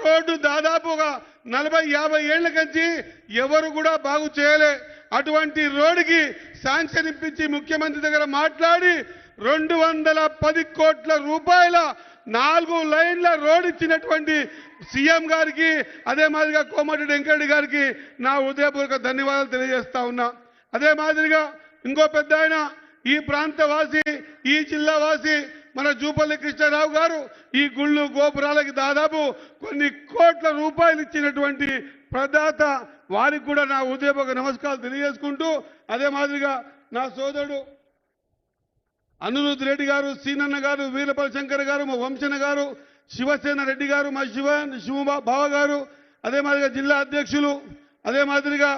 Road దాదాపుగా 40-50 ఏళ్ల నుంచి ఎవరు కూడా బాగు చేయలే. అటువంటి రోడ్డుకి శాంక్షన్ ఇప్పించి ముఖ్యమంత్రి దగ్గర మాట్లాడి 210 కోట్ల రూపాయల 4 లైన్ల రోడ్ ఇచ్చినటువంటి సీఎం గారికి, అదే మాదిరిగా కోమటిరెడ్డి వెంకరెడ్డి గారికి నా హృదయపూర్వక ధన్యవాదాలు తెలియజేస్తా ఉన్నా. అదే మాదిరిగా ఇంకో పెద్ద ఆయన, ఈ ప్రాంత వాసి, ఈ జిల్లా వాసి మన జూపల్లి కృష్ణారావు గారు ఈ గుళ్ళు గోపురాలకి దాదాపు కొన్ని కోట్ల రూపాయలు ఇచ్చినటువంటి ప్రదాత, వారికి కూడా నా హృదయపూర్వక నమస్కారాలు తెలియజేసుకుంటూ, అదే మాదిరిగా నా సోదరుడు అనిరుద్ రెడ్డి గారు, సీనన్న గారు, వీరపల్లి శంకర్ గారు, మా వంశన గారు, శివసేన రెడ్డి గారు, మా శివబావ గారు, అదే మాదిరిగా జిల్లా అధ్యక్షులు, అదే మాదిరిగా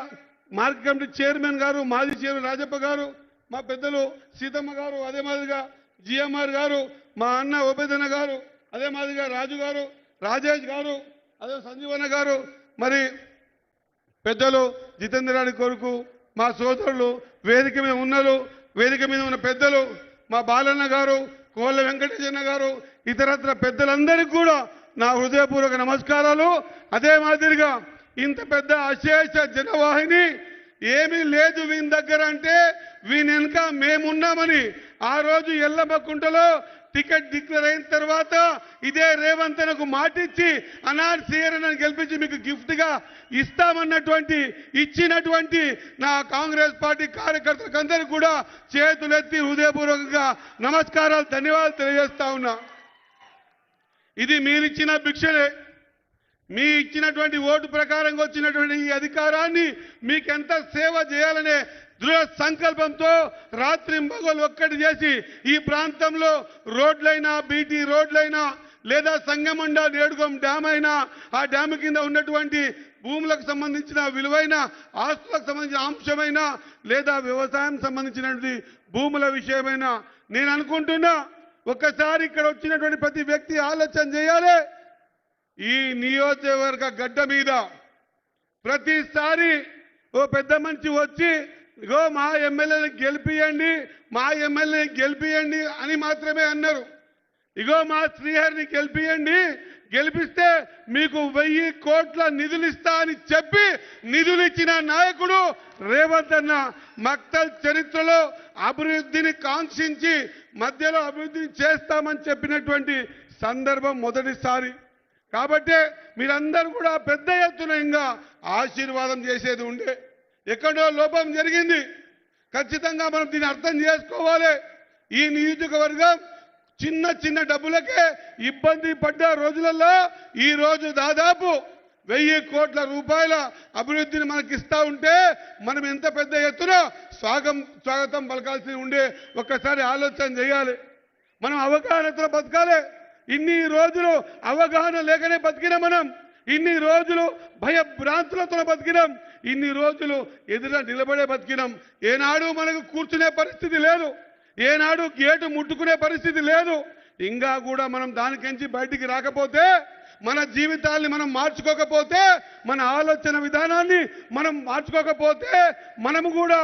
మార్కెట్ కమిటీ చైర్మన్ గారు, మాజీ చైర్మన్ రాజప్ప గారు, మా పెద్దలు సీతమ్మ గారు, అదే మాదిరిగా జిఎంఆర్ గారు, మా అన్న ఉపేదన్న గారు, అదే మాదిరిగా రాజు గారు, రాజేష్ గారు, అదే సంజీవన్న గారు, మరి పెద్దలు జితేంద్ర రెడ్డి కొడుకు, మా సోదరులు, వేదిక మీద ఉన్నలు, వేదిక మీద ఉన్న పెద్దలు, మా బాలన్న గారు, కోళ్ళ వెంకటేశన్న గారు, ఇతరత్ర పెద్దలందరికీ కూడా నా హృదయపూర్వక నమస్కారాలు. అదే మాదిరిగా ఇంత పెద్ద అశేష జనవాహిని ఏమీ లేదు వీని దగ్గర అంటే వీని వెనుక మేమున్నామని ఆ రోజు ఎల్లమ్మకుంటలో టికెట్ డిక్లేర్ అయిన తర్వాత ఇదే రేవంత్ అన్నకు మాటిచ్చి అనార్ సీఆర్ఎన్ గెలిపించి మీకు గిఫ్ట్ గా ఇచ్చినటువంటి నా కాంగ్రెస్ పార్టీ కార్యకర్తలకు అందరికీ కూడా చేతులెత్తి హృదయపూర్వకంగా నమస్కారాలు, ధన్యవాదాలు తెలియజేస్తా ఉన్నా. ఇది మీరిచ్చిన భిక్షలే. మీ ఇచ్చినటువంటి ఓటు ప్రకారంగా వచ్చినటువంటి ఈ అధికారాన్ని మీకెంత సేవ చేయాలనే దృఢ సంకల్పంతో రాత్రింబగలు ఒక్కటి చేసి ఈ ప్రాంతంలో రోడ్లైనా, బీటీ రోడ్లైనా, లేదా సంగమండ నేడుగం డ్యామ్ అయినా, ఆ డ్యామ్ కింద ఉన్నటువంటి భూములకు సంబంధించిన విలువైన ఆస్తులకు సంబంధించిన అంశమైనా, లేదా వ్యవసాయం సంబంధించినటువంటి భూముల విషయమైనా నేను అనుకుంటున్నా, ఒక్కసారి ఇక్కడ వచ్చినటువంటి ప్రతి వ్యక్తి ఆలోచన చేయాలి. ఈ నియోజకవర్గ గడ్డ మీద ప్రతిసారి ఓ పెద్ద మనిషి వచ్చి ఇగో మా ఎమ్మెల్యేని గెలిపియండి, మా ఎమ్మెల్యేని గెలిపియండి అని మాత్రమే అన్నారు. ఇగో మా శ్రీహరిని గెలిపిస్తే మీకు 1000 కోట్ల నిధులు ఇస్తా అని చెప్పి నిధులు ఇచ్చిన నాయకుడు రేవంత్ అన్న. మక్తల్ చరిత్రలో అభివృద్ధిని కాంక్షించి మధ్యలో అభివృద్ధిని చేస్తామని చెప్పినటువంటి సందర్భం మొదటిసారి. కాబట్టి మీరందరూ కూడా పెద్ద ఎత్తున ఇంకా ఆశీర్వాదం చేసేది ఉండే. ఎక్కడో లోపం జరిగింది, ఖచ్చితంగా మనం దీన్ని అర్థం చేసుకోవాలి. ఈ నియోజకవర్గం చిన్న చిన్న డబ్బులకే ఇబ్బంది పడ్డ రోజులలో ఈ రోజు దాదాపు 1000 కోట్ల రూపాయల అభివృద్ధిని మనకి ఇస్తా ఉంటే మనం ఎంత పెద్ద ఎత్తున స్వాగతం పలకాల్సి ఉండే. ఒక్కసారి ఆలోచన చేయాలి. మనం అవగాహనతో బతకాలి. ఇన్ని రోజులు అవగాహన లేకనే బతికినాం. మనం ఇన్ని రోజులు భయభ్రాంతులతో బతికినాం. ఇన్ని రోజులు ఎదుర నిలబడే బతికినాం. ఏనాడు మనకు కూర్చునే పరిస్థితి లేదు, ఏనాడు గేటు ముట్టుకునే పరిస్థితి లేదు. ఇంకా కూడా మనం దానికించి బయటికి రాకపోతే, మన జీవితాల్ని మనం మార్చుకోకపోతే, మన ఆలోచన విధానాన్ని మనం మార్చుకోకపోతే, మనము కూడా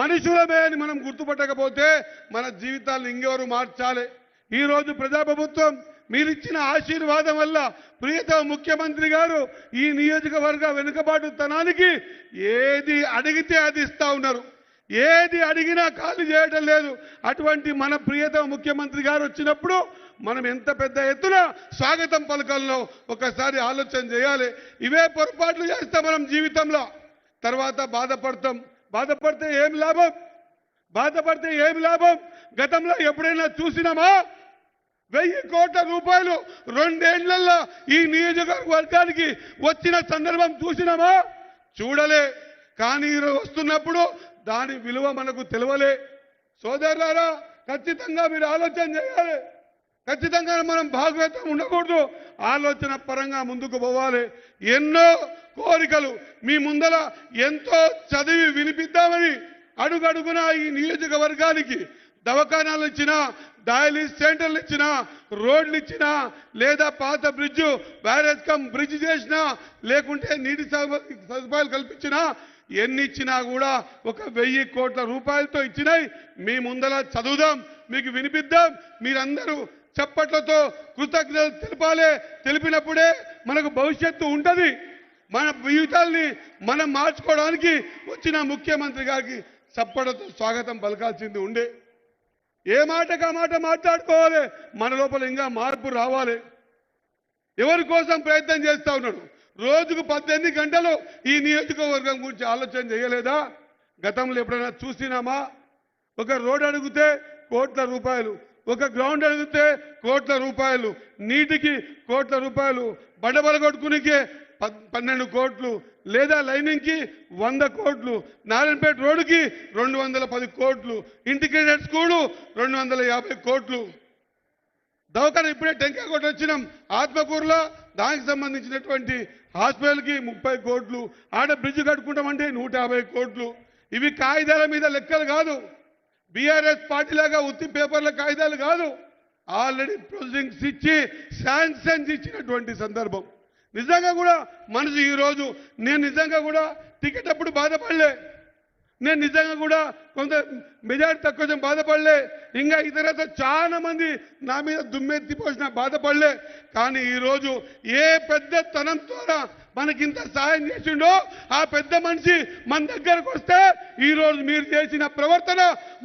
మనుషులమే అని మనం గుర్తుపట్టకపోతే మన జీవితాలను ఇంకెవరు మార్చాలి. ఈరోజు ప్రజాప్రభుత్వం మీరిచ్చిన ఆశీర్వాదం వల్ల ప్రియతమ ముఖ్యమంత్రి గారు ఈ నియోజకవర్గ వెనుకబాటుతనానికి ఏది అడిగితే అది ఇస్తా ఉన్నారు. ఏది అడిగినా ఖాళీ చేయడం లేదు. అటువంటి మన ప్రియతమ ముఖ్యమంత్రి గారు వచ్చినప్పుడు మనం ఎంత పెద్ద ఎత్తున స్వాగతం పలకాలలో ఒకసారి ఆలోచన చేయాలి. ఇవే పొరపాట్లు చేస్తాం మనం జీవితంలో, తర్వాత బాధపడితే ఏం లాభం? గతంలో ఎప్పుడైనా చూసినామా 1000 కోట్ల రూపాయలు 2 ఏళ్లలో ఈ నియోజకవర్గానికి వచ్చిన సందర్భం చూసినామా? చూడలే. కానీ వస్తున్నప్పుడు దాని విలువ మనకు తెలవలే. సోదరులారా, ఖచ్చితంగా మీరు ఆలోచన చేయాలి. ఖచ్చితంగా మనం భాగవతం ఉండకూడదు. ఆలోచన పరంగా ముందుకు పోవాలి. ఎన్నో కోరికలు మీ ముందర, ఎంతో చదివి వినిపిద్దామని అడుగడుగునా ఈ నియోజకవర్గానికి దవాఖానాలు ఇచ్చినా, డయాలిసిస్ సెంటర్లు ఇచ్చినా, రోడ్లు ఇచ్చినా, లేదా పాత బ్యారేజ్ కమ్ బ్రిడ్జ్ చేసినా, లేకుంటే నీటి సదుపాయాలు కల్పించినా, ఎన్ని ఇచ్చినా కూడా ఒక 1000 కోట్ల రూపాయలతో ఇచ్చినాయి. మీ ముందర చదువుదాం, మీకు వినిపిద్దాం. మీరందరూ చప్పట్లతో కృతజ్ఞతలు తెలపాలి. తెలిపినప్పుడే మనకు భవిష్యత్తు ఉంటుంది. మన జీవితాల్ని మనం మార్చుకోవడానికి వచ్చిన ముఖ్యమంత్రి గారికి చప్పట్లతో స్వాగతం పలకాల్సింది ఉండే. ఏ మాటకు ఆ మాట మాట్లాడుకోవాలి. మన లోపల ఇంకా మార్పు రావాలి. ఎవరి కోసం ప్రయత్నం చేస్తా ఉన్నాడు? రోజుకు 18 గంటలు ఈ నియోజకవర్గం గురించి ఆలోచన చేయలేదా? గతంలో ఎప్పుడైనా చూసినామా? ఒక రోడ్ అడిగితే కోట్ల రూపాయలు, ఒక గ్రౌండ్ అడిగితే కోట్ల రూపాయలు, నీటికి కోట్ల రూపాయలు, బండబల కొట్టుకునికే 12 కోట్లు, లేదా లైనింగ్కి 100 కోట్లు, నారాయణపేట రోడ్డుకి 210 కోట్లు, ఇంటిగ్రేటెడ్ స్కూలు 250 కోట్లు. దవాఖాన ఇప్పుడే టెంకాయ కొట్టి వచ్చినాం. ఆత్మకూరులో దానికి సంబంధించినటువంటి హాస్పిటల్కి 30 కోట్లు, ఆడ బ్రిడ్జ్ కట్టుకుంటామంటే 150 కోట్లు. ఇవి కాగితాల మీద లెక్కలు కాదు. బీఆర్ఎస్ పార్టీలాగా ఉత్తి పేపర్ల కాగితాలు కాదు. ఆల్రెడీ ప్రొసీడింగ్స్ ఇచ్చి శాంక్షన్స్ ఇచ్చినటువంటి సందర్భం. నిజంగా కూడా మనసు ఈరోజు నేను నిజంగా కూడా టికెట్ అప్పుడు బాధపడలే. నేను నిజంగా కూడా కొంత మెజారిటీ తక్కువ బాధపడలే. ఇంకా ఇతరతో చాలా మంది నా మీద దుమ్మెత్తి పోసిన బాధపడలే. కానీ ఈరోజు ఏ పెద్ద తనంతో మనకింత సాయం చేసిండో ఆ పెద్ద మనిషి మన దగ్గరకు వస్తే ఈరోజు మీరు చేసిన ప్రవర్తన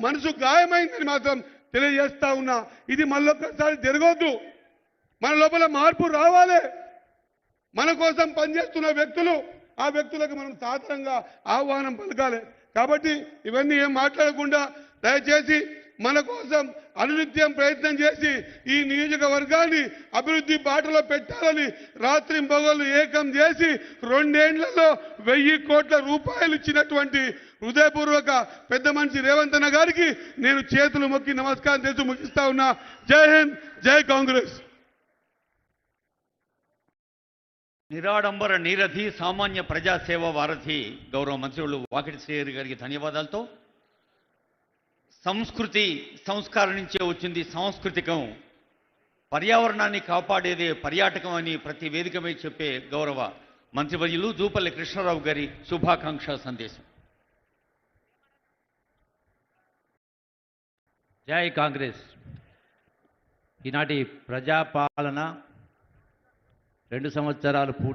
మనసు గాయమైందని మాత్రం తెలియజేస్తా ఉన్నా. ఇది మళ్ళొక్కసారి జరగొద్దు. మన లోపల మార్పు రావాలి. మన కోసం పనిచేస్తున్న వ్యక్తులు, ఆ వ్యక్తులకు మనం సాధారణంగా ఆహ్వానం పలకాలి. కాబట్టి ఇవన్నీ ఏం మాట్లాడకుండా దయచేసి మన కోసం అనునిత్యం ప్రయత్నం చేసి ఈ నియోజకవర్గాన్ని అభివృద్ధి బాటలో పెట్టాలని రాత్రింబగళ్ళు ఏకం చేసి 2 ఏళ్లలో 1000 కోట్ల రూపాయలు ఇచ్చినటువంటి హృదయపూర్వక పెద్ద మనిషి రేవంత్ అన్న గారికి నేను చేతులు మొక్కి నమస్కారం చేస్తూ ముగిస్తా ఉన్నా. జై హింద్, జై కాంగ్రెస్. నిరాడంబర నీరథి సామాన్య ప్రజాసేవ వారధి గౌరవ మంత్రులు వాకిటి శ్రీహరి గారికి ధన్యవాదాలతో సంస్కృతి సంస్కారం నుంచే వచ్చింది సాంస్కృతికం, పర్యావరణాన్ని కాపాడేదే పర్యాటకం అని ప్రతి వేదిక మీద చెప్పే గౌరవ మంత్రివర్యులు జూపల్లి కృష్ణారావు గారి శుభాకాంక్ష సందేశం. జై కాంగ్రెస్. ఈనాటి ప్రజాపాలన 2 సంవత్సరాలు పూర్తి